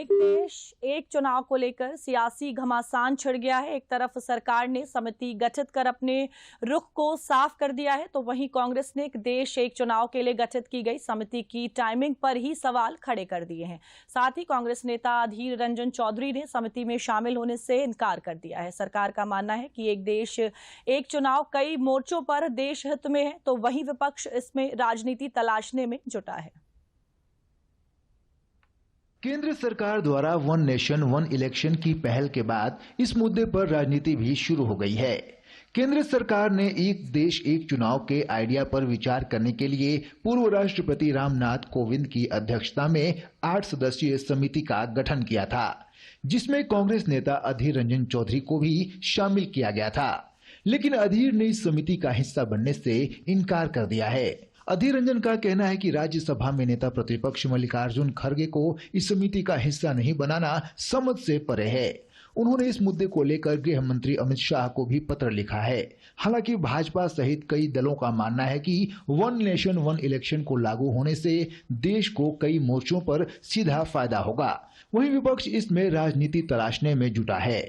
एक देश एक चुनाव को लेकर सियासी घमासान छिड़ गया है। एक तरफ सरकार ने समिति गठित कर अपने रुख को साफ कर दिया है, तो वहीं कांग्रेस ने एक देश एक चुनाव के लिए गठित की गई समिति की टाइमिंग पर ही सवाल खड़े कर दिए हैं। साथ ही कांग्रेस नेता अधीर रंजन चौधरी ने समिति में शामिल होने से इनकार कर दिया है। सरकार का मानना है कि एक देश एक चुनाव कई मोर्चों पर देश हित में है, तो वहीं विपक्ष इसमें राजनीति तलाशने में जुटा है। केंद्र सरकार द्वारा वन नेशन वन इलेक्शन की पहल के बाद इस मुद्दे पर राजनीति भी शुरू हो गई है। केंद्र सरकार ने एक देश एक चुनाव के आइडिया पर विचार करने के लिए पूर्व राष्ट्रपति रामनाथ कोविंद की अध्यक्षता में 8 सदस्यीय समिति का गठन किया था, जिसमें कांग्रेस नेता अधीर रंजन चौधरी को भी शामिल किया गया था। लेकिन अधीर ने इस समिति का हिस्सा बनने से इनकार कर दिया है। अधीर रंजन का कहना है कि राज्यसभा में नेता प्रतिपक्ष मल्लिकार्जुन खड़गे को इस समिति का हिस्सा नहीं बनाना समझ से परे है। उन्होंने इस मुद्दे को लेकर गृह मंत्री अमित शाह को भी पत्र लिखा है। हालांकि भाजपा सहित कई दलों का मानना है कि वन नेशन वन इलेक्शन को लागू होने से देश को कई मोर्चों पर सीधा फायदा होगा। वहीं विपक्ष इसमें राजनीति तलाशने में जुटा है।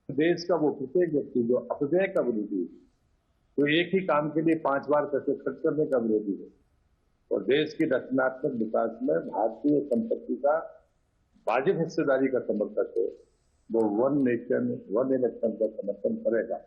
देश का वो प्रत्येक व्यक्ति जो अपव्यय का विरोधी है, तो एक ही काम के लिए 5 बार पैसे खर्च करने का विरोधी है, और देश की रचनात्मक विकास में भारतीय संपत्ति का वाजिब हिस्सेदारी का समर्थक है, वो वन नेशन वन इलेक्शन का समर्थन करेगा।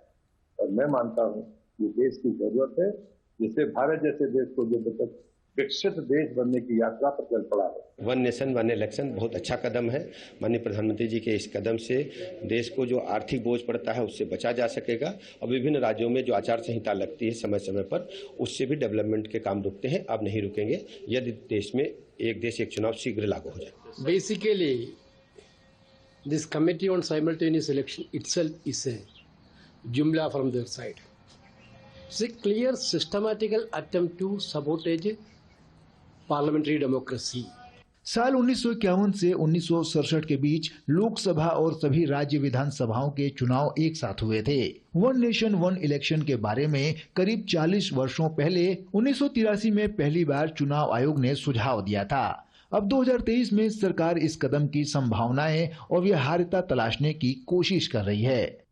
और मैं मानता हूं ये देश की जरूरत है, जिससे भारत जैसे देश को जो विकसित देश बनने की यात्रा पर चल पड़ा है। वन नेशन वन इलेक्शन बहुत अच्छा कदम है। माननीय प्रधानमंत्री जी के इस कदम से देश को जो आर्थिक बोझ पड़ता है उससे बचा जा सकेगा, और विभिन्न राज्यों में जो आचार संहिता लगती है समय समय पर, उससे भी डेवलपमेंट के काम रुकते हैं, अब नहीं रुकेंगे यदि देश में एक देश एक चुनाव शीघ्र लागू हो जाए। Basically this committee on simultaneous election itself is a जुमला from their side. It's a clear systematical attempt to sabotage parliamentary democracy. साल 1951 से 1967 के बीच लोकसभा और सभी राज्य विधानसभाओं के चुनाव एक साथ हुए थे। वन नेशन वन इलेक्शन के बारे में करीब 40 वर्षों पहले 1983 में पहली बार चुनाव आयोग ने सुझाव दिया था। अब 2023 में सरकार इस कदम की संभावनाएं और व्यवहार्यता तलाशने की कोशिश कर रही है।